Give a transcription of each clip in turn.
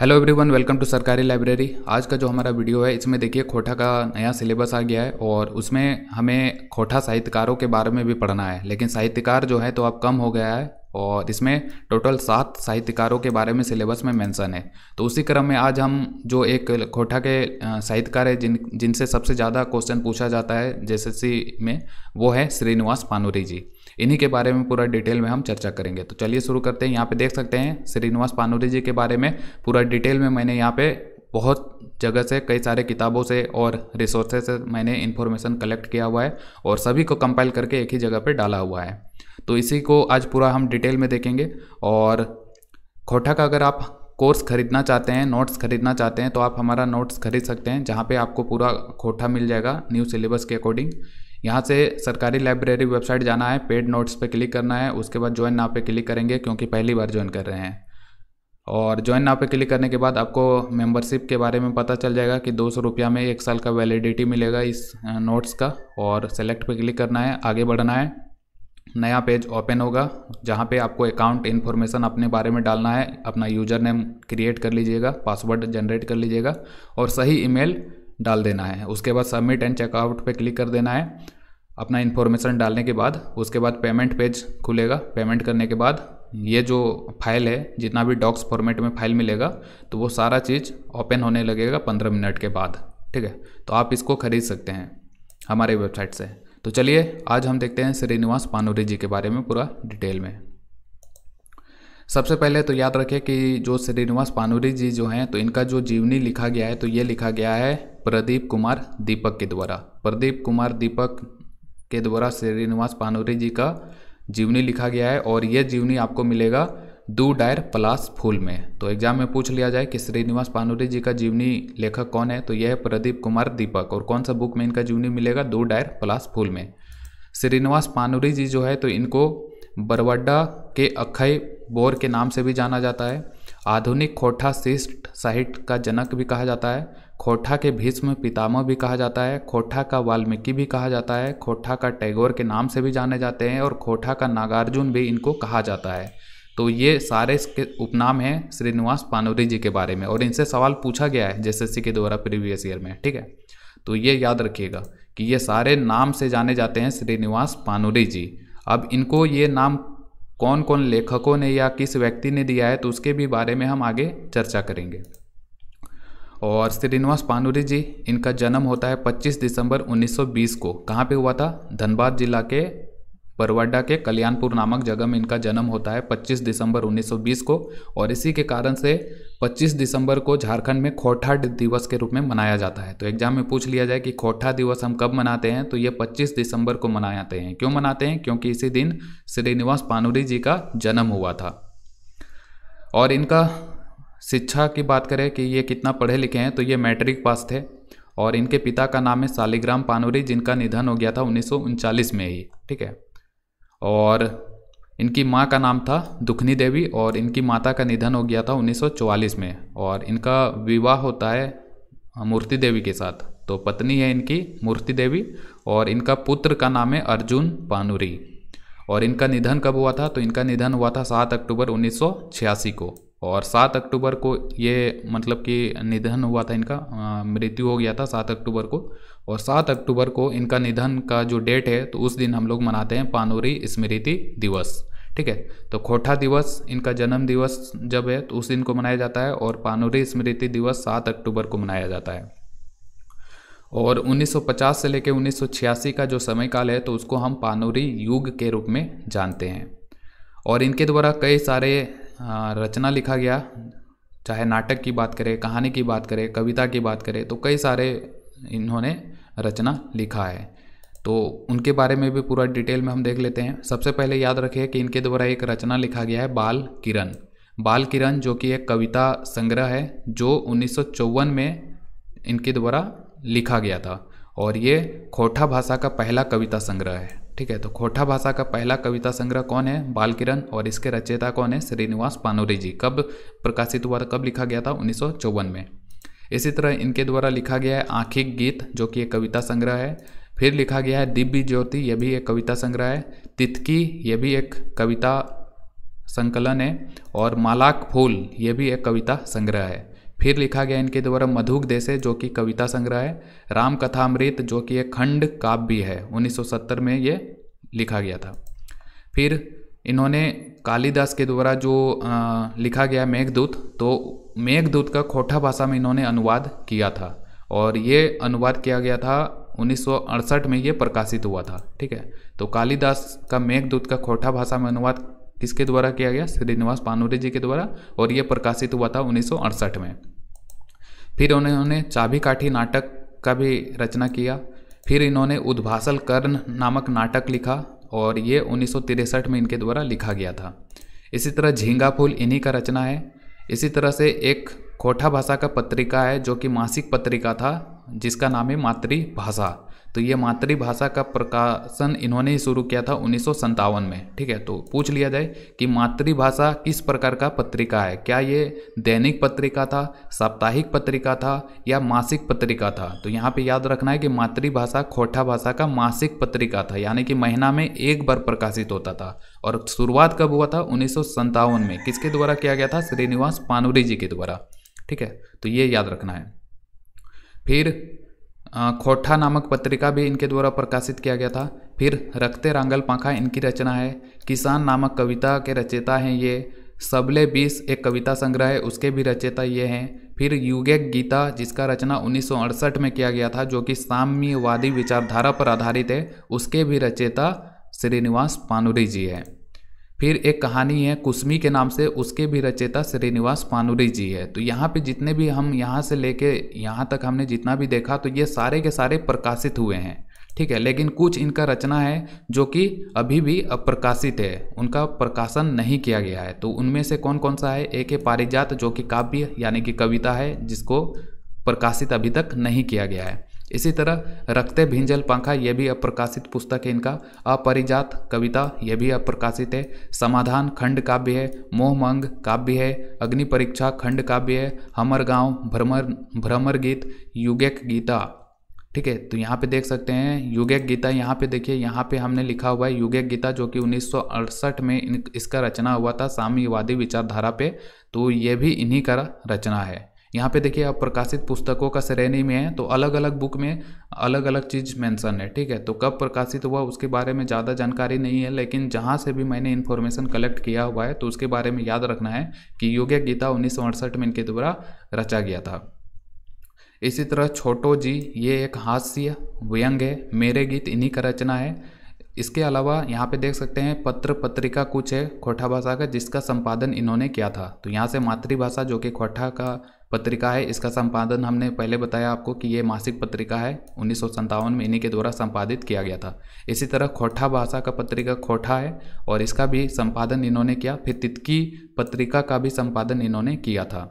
Hello everyone, welcome to सरकारी library. आज का जो हमारा वीडियो है इसमें देखिए खोटा का नया सिलेबस आ गया है और उसमें हमें खोटा साहित्यकारों के बारे में भी पढ़ना है। लेकिन साहित्यकार जो है तो अब कम हो गया है और इसमें टोटल 7 साहित्यकारों के बारे में सिलेबस में मेंशन है। तो उसी क्रम में आज हम जो एक खोटा के साहित्यकार है जिनसे सबसे ज़्यादा क्वेश्चन पूछा जाता है जेएसएससी में, वो है श्रीनिवास पानुरी जी। इन्हीं के बारे में पूरा डिटेल में हम चर्चा करेंगे। तो चलिए शुरू करते हैं। यहाँ पे देख सकते हैं श्रीनिवास पानुरी जी के बारे में पूरा डिटेल में मैंने यहाँ पे बहुत जगह से, कई सारे किताबों से और रिसोर्सेज से मैंने इन्फॉर्मेशन कलेक्ट किया हुआ है और सभी को कंपाइल करके एक ही जगह पे डाला हुआ है। तो इसी को आज पूरा हम डिटेल में देखेंगे। और खोटा का अगर आप कोर्स खरीदना चाहते हैं, नोट्स खरीदना चाहते हैं, तो आप हमारा नोट्स खरीद सकते हैं, जहाँ पे आपको पूरा खोटा मिल जाएगा न्यू सिलेबस के अकॉर्डिंग। यहाँ से सरकारी लाइब्रेरी वेबसाइट जाना है, पेड नोट्स पे क्लिक करना है, उसके बाद ज्वाइन नाउ पे क्लिक करेंगे क्योंकि पहली बार ज्वाइन कर रहे हैं। और ज्वाइन नाउ पे क्लिक करने के बाद आपको मेंबरशिप के बारे में पता चल जाएगा कि 200 रुपया में 1 साल का वैलिडिटी मिलेगा इस नोट्स का। और सेलेक्ट पे क्लिक करना है, आगे बढ़ना है। नया पेज ओपन होगा जहाँ पे आपको अकाउंट इन्फॉर्मेशन अपने बारे में डालना है। अपना यूज़र नेम क्रिएट कर लीजिएगा, पासवर्ड जनरेट कर लीजिएगा और सही ईमेल डाल देना है। उसके बाद सबमिट एंड चेकआउट पे क्लिक कर देना है अपना इन्फॉर्मेशन डालने के बाद। उसके बाद पेमेंट पेज खुलेगा। पेमेंट करने के बाद ये जो फाइल है, जितना भी डॉक्स फॉर्मेट में फाइल मिलेगा, तो वो सारा चीज़ ओपन होने लगेगा 15 मिनट के बाद। ठीक है, तो आप इसको खरीद सकते हैं हमारे वेबसाइट से। तो चलिए आज हम देखते हैं श्रीनिवास पानुरी जी के बारे में पूरा डिटेल में। सबसे पहले तो याद रखें कि जो श्रीनिवास पानुरी जी जो हैं, तो इनका जो जीवनी लिखा गया है तो ये लिखा गया है प्रदीप कुमार दीपक के द्वारा। प्रदीप कुमार दीपक के द्वारा श्रीनिवास पानुरी जी का जीवनी लिखा गया है और ये जीवनी आपको मिलेगा दू डायर पलास फूल में। तो एग्जाम में पूछ लिया जाए कि श्रीनिवास पानुरी जी का जीवनी लेखक कौन है, तो यह है प्रदीप कुमार दीपक। और कौन सा बुक में इनका जीवनी मिलेगा? दू डायर पलास फूल में। श्रीनिवास पानुरी जी जो है तो इनको बरवाडा के अक्षय बोर के नाम से भी जाना जाता है। आधुनिक खोटा शिष्ट साहित्य का जनक भी कहा जाता है। खोटा के भीष्म पितामह भी कहा जाता है। खोटा का वाल्मीकि भी कहा जाता है। खोटा का टैगोर के नाम से भी जाने जाते हैं और खोटा का नागार्जुन भी इनको कहा जाता है। तो ये सारे इसके उपनाम हैं श्रीनिवास पानुरी जी के बारे में और इनसे सवाल पूछा गया है जेएसएससी के द्वारा प्रीवियस ईयर में। ठीक है, तो ये याद रखिएगा कि ये सारे नाम से जाने जाते हैं श्रीनिवास पानुरी जी। अब इनको ये नाम कौन कौन लेखकों ने या किस व्यक्ति ने दिया है तो उसके भी बारे में हम आगे चर्चा करेंगे। और श्रीनिवास पानुरी जी, इनका जन्म होता है 25 दिसंबर 1920 को। कहाँ पे हुआ था? धनबाद जिला के बरवाडा के कल्याणपुर नामक जगह में इनका जन्म होता है 25 दिसंबर 1920 को। और इसी के कारण से 25 दिसंबर को झारखंड में खोटा दिवस के रूप में मनाया जाता है। तो एग्जाम में पूछ लिया जाए कि खोटा दिवस हम कब मनाते हैं, तो ये 25 दिसंबर को मनाते हैं। क्यों मनाते हैं? क्योंकि इसी दिन श्रीनिवास पानुरी जी का जन्म हुआ था। और इनका शिक्षा की बात करें कि ये कितना पढ़े लिखे हैं, तो ये मैट्रिक पास थे। और इनके पिता का नाम है शालिग्राम पानुरी, जिनका निधन हो गया था 1939 में ही। ठीक है, और इनकी माँ का नाम था दुखनी देवी और इनकी माता का निधन हो गया था 1944 में। और इनका विवाह होता है मूर्ति देवी के साथ। तो पत्नी है इनकी मूर्ति देवी और इनका पुत्र का नाम है अर्जुन पानुरी। और इनका निधन कब हुआ था? तो इनका निधन हुआ था 7 अक्टूबर 1986 को। और 7 अक्टूबर को ये मतलब कि निधन हुआ था इनका, मृत्यु हो गया था 7 अक्टूबर को। और 7 अक्टूबर को इनका निधन का जो डेट है तो उस दिन हम लोग मनाते हैं पानुरी स्मृति दिवस। ठीक है, तो खोटा दिवस इनका जन्म दिवस जब है तो उस दिन को मनाया जाता है और पानुरी स्मृति दिवस 7 अक्टूबर को मनाया जाता है। और 1950 से लेकर 1986 का जो समय काल है तो उसको हम पानुरी युग के रूप में जानते हैं। और इनके द्वारा कई सारे रचना लिखा गया, चाहे नाटक की बात करें, कहानी की बात करें, कविता की बात करें, तो कई सारे इन्होंने रचना लिखा है। तो उनके बारे में भी पूरा डिटेल में हम देख लेते हैं। सबसे पहले याद रखिए कि इनके द्वारा एक रचना लिखा गया है बाल किरण। बाल किरण जो कि एक कविता संग्रह है जो 1954 में इनके द्वारा लिखा गया था और ये खोटा भाषा का पहला कविता संग्रह है। ठीक है, तो खोटा भाषा का पहला कविता संग्रह कौन है? बाल किरण। और इसके रचयिता कौन है? श्रीनिवास पानुरी जी। कब प्रकाशित हुआ था, कब लिखा गया था? 1954 में। इसी तरह इनके द्वारा लिखा गया है आंखिक गीत जो कि एक कविता संग्रह है। फिर लिखा गया है दिव्य ज्योति, यह भी एक कविता संग्रह है। तितकी, यह भी एक कविता संकलन है। और मालाक फूल, ये भी एक कविता संग्रह है। फिर लिखा गया इनके द्वारा मधुक देशे जो कि कविता संग्रह है, राम कथामृत जो कि एक खंड काव्य है, 1970 में ये लिखा गया था। फिर इन्होंने कालिदास के द्वारा जो लिखा गया मेघदूत, तो मेघदूत का खोटा भाषा में इन्होंने अनुवाद किया था और ये अनुवाद किया गया था 1968 में ये प्रकाशित हुआ था। ठीक है, तो कालिदास का मेघदूत का खोटा भाषा में अनुवाद किसके द्वारा किया गया? श्रीनिवास पानुरे जी के द्वारा, और ये प्रकाशित हुआ था 1968 में। फिर उन्होंने चाबी काठी नाटक का भी रचना किया। फिर इन्होंने उद्भासल कर्ण नामक नाटक लिखा और ये 1963 में इनके द्वारा लिखा गया था। इसी तरह झींगा फूल इन्हीं का रचना है। इसी तरह से एक खोटा भाषा का पत्रिका है जो कि मासिक पत्रिका था जिसका नाम है मातृभाषा। तो ये मातृभाषा का प्रकाशन इन्होंने ही शुरू किया था 1957 में। ठीक है, तो पूछ लिया जाए कि मातृभाषा किस प्रकार का पत्रिका है, क्या ये दैनिक पत्रिका था, साप्ताहिक पत्रिका था या मासिक पत्रिका था? तो यहाँ पे याद रखना है कि मातृभाषा खोटा भाषा का मासिक पत्रिका था, यानी कि महीना में एक बार प्रकाशित होता था। और शुरुआत कब हुआ था? 1957 में। किसके द्वारा किया गया था? श्रीनिवास पानुरे जी के द्वारा। ठीक है, तो ये याद रखना है। फिर खोटा नामक पत्रिका भी इनके द्वारा प्रकाशित किया गया था। फिर रखते रांगल पाखा इनकी रचना है। किसान नामक कविता के रचयिता हैं ये। सबले 20 एक कविता संग्रह है, उसके भी रचयिता ये हैं। फिर युगेक गीता जिसका रचना 1968 में किया गया था जो कि साम्यवादी विचारधारा पर आधारित है, उसके भी रचयिता श्रीनिवास पानुरे जी है। फिर एक कहानी है कुसमी के नाम से, उसके भी रचयिता श्रीनिवास पानुरे जी है। तो यहाँ पे जितने भी हम यहाँ से लेके यहाँ तक हमने जितना भी देखा तो ये सारे के सारे प्रकाशित हुए हैं। ठीक है, लेकिन कुछ इनका रचना है जो कि अभी भी अप्रकाशित है, उनका प्रकाशन नहीं किया गया है। तो उनमें से कौन कौन सा है? एक है पारिजात जो कि काव्य यानी कि कविता है जिसको प्रकाशित अभी तक नहीं किया गया है। इसी तरह रखते भिंजल पंखा ये भी अप्रकाशित पुस्तक है इनका। अपरिजात कविता ये भी अप्रकाशित है। समाधान खंड काव्य है। मोहमंग काव्य है। अग्नि परीक्षा खंड काव्य है। हमर गांव भ्रमर गीत, युगेक गीता। ठीक है, तो यहाँ पे देख सकते हैं युगेक गीता। यहाँ पे देखिए, यहाँ पे हमने लिखा हुआ है युगेक गीता जो कि 1968 में इसका रचना हुआ था साम्यवादी विचारधारा पे। तो ये भी इन्हीं का रचना है। यहाँ पे देखिए अब प्रकाशित पुस्तकों का श्रेणी में है, तो अलग अलग बुक में अलग अलग चीज़ मेंशन है। ठीक है, तो कब प्रकाशित हुआ उसके बारे में ज़्यादा जानकारी नहीं है, लेकिन जहाँ से भी मैंने इन्फॉर्मेशन कलेक्ट किया हुआ है तो उसके बारे में याद रखना है कि युगेक गीता 1968 में इनके द्वारा रचा गया था। इसी तरह छोटो जी ये एक हास्य व्यंग है। मेरे गीत इन्हीं का रचना है। इसके अलावा यहाँ पे देख सकते हैं पत्र पत्रिका कुछ है खोटा भाषा का जिसका संपादन इन्होंने किया था। तो यहाँ से मातृभाषा जो कि खोटा का पत्रिका है, इसका संपादन हमने पहले बताया आपको कि ये मासिक पत्रिका है, 1957 में इन्हीं के द्वारा संपादित किया गया था। इसी तरह खोटा भाषा का पत्रिका खोटा है और इसका भी संपादन इन्होंने किया। फिर तितकी पत्रिका का भी संपादन इन्होंने किया था।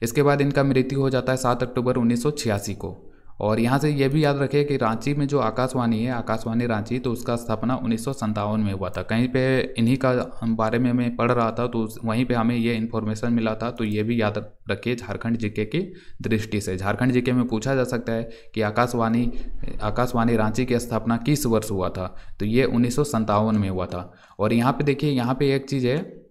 इसके बाद इनका मृत्यु हो जाता है 7 अक्टूबर 1986 को। और यहाँ से ये भी याद रखें कि रांची में जो आकाशवाणी है, आकाशवाणी रांची, तो उसका स्थापना 1957 में हुआ था। कहीं पे इन्हीं का बारे में मैं पढ़ रहा था तो वहीं पे हमें ये इन्फॉर्मेशन मिला था। तो ये भी याद रखिए झारखंड जीके की दृष्टि से। झारखंड जीके में पूछा जा सकता है कि आकाशवाणी रांची की स्थापना किस वर्ष हुआ था? तो ये 1957 में हुआ था। और यहाँ पे देखिए, यहाँ पे एक चीज़ है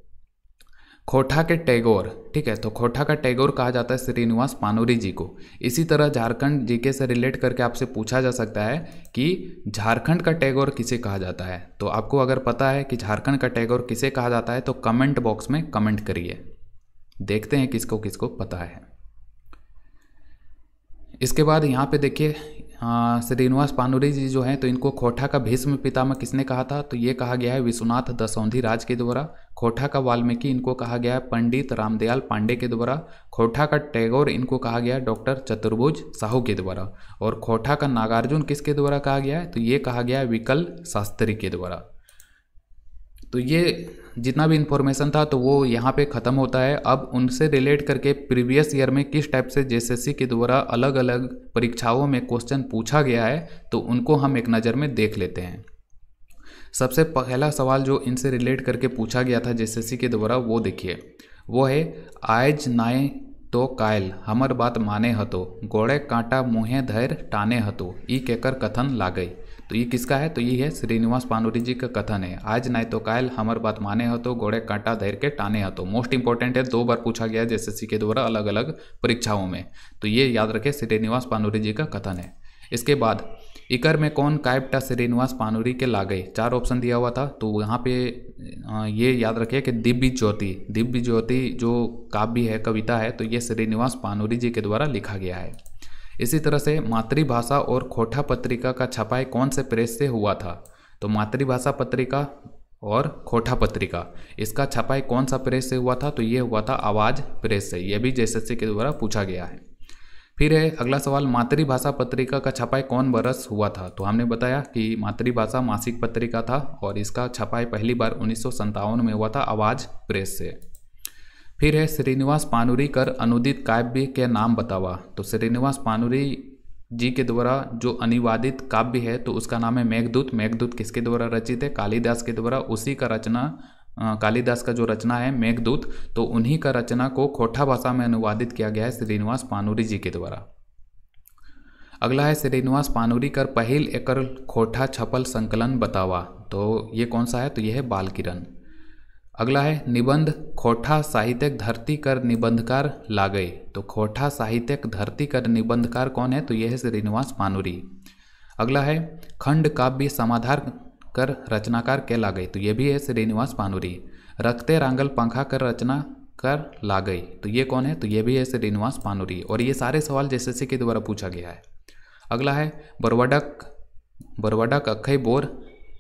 खोटा के टैगोर। ठीक है, तो खोटा का टैगोर कहा जाता है श्रीनिवास पानुरे जी को। इसी तरह झारखंड जीके से रिलेट करके आपसे पूछा जा सकता है कि झारखंड का टैगोर किसे कहा जाता है। तो आपको अगर पता है कि झारखंड का टैगोर किसे कहा जाता है तो कमेंट बॉक्स में कमेंट करिए, देखते हैं किसको किसको पता है। इसके बाद यहाँ पे देखिए श्रीनिवास पानुरे जी जो हैं तो इनको खोटा का भीष्म पितामह किसने कहा था? तो ये कहा गया है विश्वनाथ दसौंधी राज के द्वारा। खोटा का वाल्मीकि इनको कहा गया है पंडित रामदयाल पांडे के द्वारा। खोटा का टैगोर इनको कहा गया है डॉक्टर चतुर्भुज साहू के द्वारा। और खोटा का नागार्जुन किसके द्वारा कहा गया है? तो ये कहा गया है विकल शास्त्री के द्वारा। तो ये जितना भी इन्फॉर्मेशन था तो वो यहाँ पे ख़त्म होता है। अब उनसे रिलेट करके प्रीवियस ईयर में किस टाइप से जेएसएससी के द्वारा अलग अलग परीक्षाओं में क्वेश्चन पूछा गया है तो उनको हम एक नज़र में देख लेते हैं। सबसे पहला सवाल जो इनसे रिलेट करके पूछा गया था जेएसएससी के द्वारा वो देखिए, वो है आयज नाय तो कायल हमर बात माने हतो गोड़े कांटा मुँहे धैर टाने हतो ई केकर कथन लागई। तो ये किसका है? तो ये है श्रीनिवास पानुरी जी का कथन है। आज नहीं तो कायल हमर बात माने हो तो घोड़े कांटा धैर के टाने हो तो। मोस्ट इंपॉर्टेंट है, 2 बार पूछा गया है एसएससी के द्वारा अलग अलग परीक्षाओं में, तो ये याद रखें श्रीनिवास पानुरी जी का कथन है। इसके बाद इकर में कौन काव्यटा श्रीनिवास पानुरी के लागे, 4 ऑप्शन दिया हुआ था। तो यहाँ पे ये याद रखिए कि दिव्य ज्योति जो काव्य है, कविता है, तो ये श्रीनिवास पानुरी जी के द्वारा लिखा गया है। इसी तरह से मातृभाषा और खोटा पत्रिका का छपाई कौन से प्रेस से हुआ था? तो मातृभाषा पत्रिका और खोटा पत्रिका, इसका छपाई कौन सा प्रेस से हुआ था? तो ये हुआ था आवाज़ प्रेस से। यह भी एसएससी के द्वारा पूछा गया है। फिर है अगला सवाल, मातृभाषा पत्रिका का छपाई कौन बरस हुआ था? तो हमने बताया कि मातृभाषा मासिक पत्रिका था और इसका छपाई पहली बार 1957 में हुआ था आवाज़ प्रेस से। फिर है श्रीनिवास पानुरी कर अनुदित काव्य के नाम बतावा। तो श्रीनिवास पानुरी जी के द्वारा जो अनुवादित काव्य है तो उसका नाम है मेघदूत। मेघदूत किसके द्वारा रचित है? कालिदास के द्वारा। उसी का रचना कालिदास का जो रचना है मेघदूत, तो उन्हीं का रचना को खोटा भाषा में अनुवादित किया गया है श्रीनिवास पानुरी जी के द्वारा। अगला है श्रीनिवास पानुरी कर पहिल एकर खोटा छपल संकलन बतावा। तो ये कौन सा है? तो ये है बाल किरण। अगला है निबंध खोटा साहित्यक धरती कर निबंधकार लागई। तो खोटा साहित्यक धरती कर निबंधकार कौन है? तो यह है श्रीनिवास पानुरी। अगला है खंड काव्य समाधार कर रचनाकार के लागई। तो ये भी है श्रीनिवास पानुरी। रखते रांगल पंखा कर रचना कर लागई। तो ये कौन है? तो ये भी है श्रीनिवास पानुरी। और ये सारे सवाल एसएससी के द्वारा पूछा गया है। अगला है बरवडक अखई बोर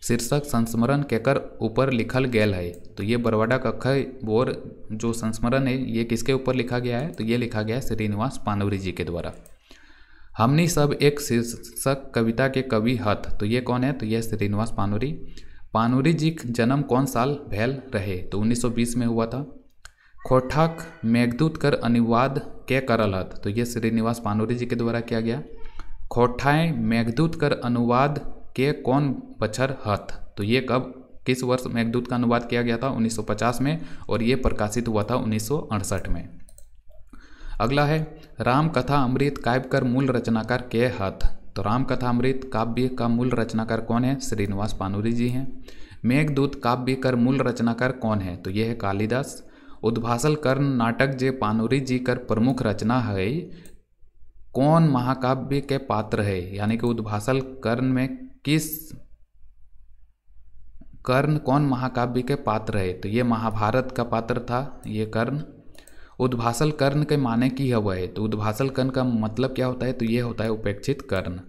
शीर्षक संस्मरण केकर ऊपर लिखल गेल है। तो ये बरवडक अखई बोर जो संस्मरण है ये किसके ऊपर लिखा गया है? तो ये लिखा गया है श्रीनिवास पानुरी जी के द्वारा। हमनी सब एक शीर्षक कविता के कवि हथ। तो ये कौन है? तो ये श्रीनिवास पानुरी। पानुरी जी का जन्म कौन साल भेल रहे? तो 1920 में हुआ था। खोठाक मेघदूत कर अनुवाद के करल हथ। तो ये श्रीनिवास पानुरी जी के द्वारा किया गया। खोठाएँ मेघदूत कर अनुवाद के कौन बछर हथ। तो ये कब किस वर्ष मेघदूत का अनुवाद किया गया था? 1950 में, और ये प्रकाशित हुआ था 1968 में। अगला है राम कथा अमृत काव्य कर मूल रचनाकार के हथ। तो राम कथा अमृत काव्य का मूल रचनाकार कौन है? श्रीनिवास पानुरी जी हैं। मेघदूत काव्य कर मूल रचनाकार कौन है? तो यह है कालिदास। उद्भासल कर्ण नाटक जे पानुरी जी कर प्रमुख रचना है, कौन महाकाव्य के पात्र है? यानी कि उद्भासल कर्ण में किस कर्ण कौन महाकाव्य के पात्र है? तो ये महाभारत का पात्र था ये कर्ण। उद्भासल कर्ण के माने की है वह है। तो उद्भासल कर्ण का मतलब क्या होता है? तो ये होता है उपेक्षित कर्ण।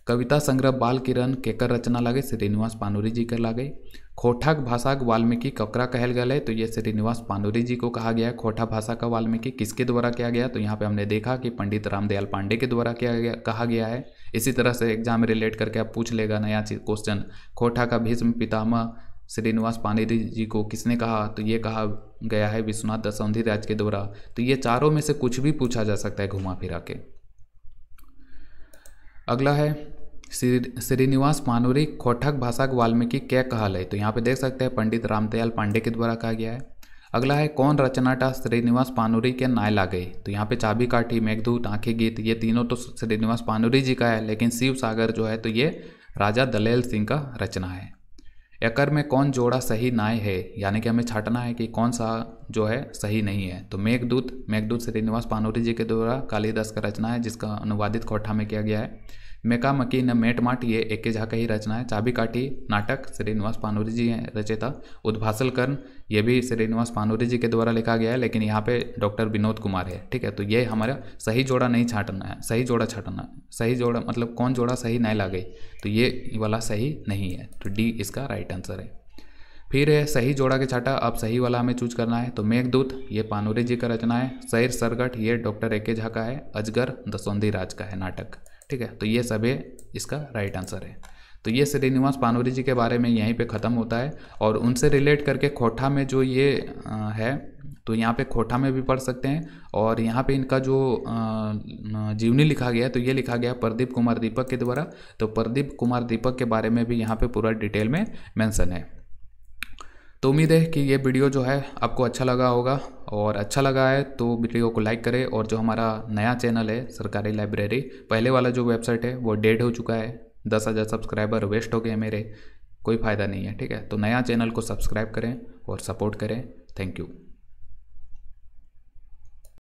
कविता संग्रह बाल किरण केकर रचना लगे? श्रीनिवास पानुरी जी के लगे। खोठाक भाषा वाल्मीकि ककरा कहल गया है? तो ये श्रीनिवास पानुरी जी को कहा गया है। खोटा भाषा का वाल्मीकि किसके द्वारा किया गया? तो यहाँ पे हमने देखा कि पंडित रामदयाल पांडे के द्वारा कहा गया है। इसी तरह से एग्जाम में रिलेट करके आप पूछ लेगा नया क्वेश्चन, खोटा का भीष्म पितामह श्रीनिवास पानुरी जी को किसने कहा? तो ये कहा गया है विश्वनाथ दसौंधी राज के द्वारा। तो ये चारों में से कुछ भी पूछा जा सकता है घुमा फिरा के। अगला है श्रीनिवास पानुरी खोठक भाषा वाल्मीकि क्या कहल है? तो यहाँ पे देख सकते हैं पंडित रामदयाल पांडे के द्वारा कहा गया है। अगला है कौन रचनाटा श्रीनिवास पानुरी के नाय लागे? तो यहाँ पे चाबी काठी, मेघदूत, आंखें गीत, ये तीनों तो श्रीनिवास पानुरी जी का है, लेकिन शिव सागर जो है तो ये राजा दलेल सिंह का रचना है। एकर में कौन जोड़ा सही नाय है? यानी कि हमें छाटना है कि कौन सा जो है सही नहीं है। तो मेघदूत श्रीनिवास पानुरी जी के द्वारा कालिदास का रचना है जिसका अनुवादित खोठा में किया गया है। मेका मकी न मेट माट ये एके झा का ही रचना है। चाबी काठी नाटक श्रीनिवास पानुरी जी हैं रचयिता। उद्भासल कर्ण ये भी श्रीनिवास पानुरी जी के द्वारा लिखा गया है, लेकिन यहाँ पे डॉक्टर विनोद कुमार है। ठीक है, तो ये हमारा सही जोड़ा नहीं छाटना है, सही जोड़ा छाटना। सही जोड़ा मतलब कौन जोड़ा सही नहीं लागे, तो ये वाला सही नहीं है, तो डी इसका राइट आंसर है। फिर है सही जोड़ा के छाटा, अब सही वाला हमें चूज करना है। तो मेघदूत ये पानुरी जी का रचना है। शैर सरगट ये डॉक्टर एके झा का है। अजगर दसौंधी राज का है नाटक। ठीक है, तो ये सभी इसका राइट आंसर है। तो ये श्रीनिवास पानुरी जी के बारे में यहीं पे ख़त्म होता है। और उनसे रिलेट करके खोठा में जो ये है, तो यहाँ पे खोठा में भी पढ़ सकते हैं। और यहाँ पे इनका जो जीवनी लिखा गया है, तो ये लिखा गया प्रदीप कुमार दीपक के द्वारा। तो प्रदीप कुमार दीपक के बारे में भी यहाँ पे पूरा डिटेल में मेंशन है। तो उम्मीद है कि ये वीडियो जो है आपको अच्छा लगा होगा, और अच्छा लगा है तो वीडियो को लाइक करें। और जो हमारा नया चैनल है सरकारी लाइब्रेरी, पहले वाला जो वेबसाइट है वो डेड हो चुका है, 10,000 सब्सक्राइबर वेस्ट हो गए मेरे, कोई फ़ायदा नहीं है। ठीक है, तो नया चैनल को सब्सक्राइब करें और सपोर्ट करें। Thank you.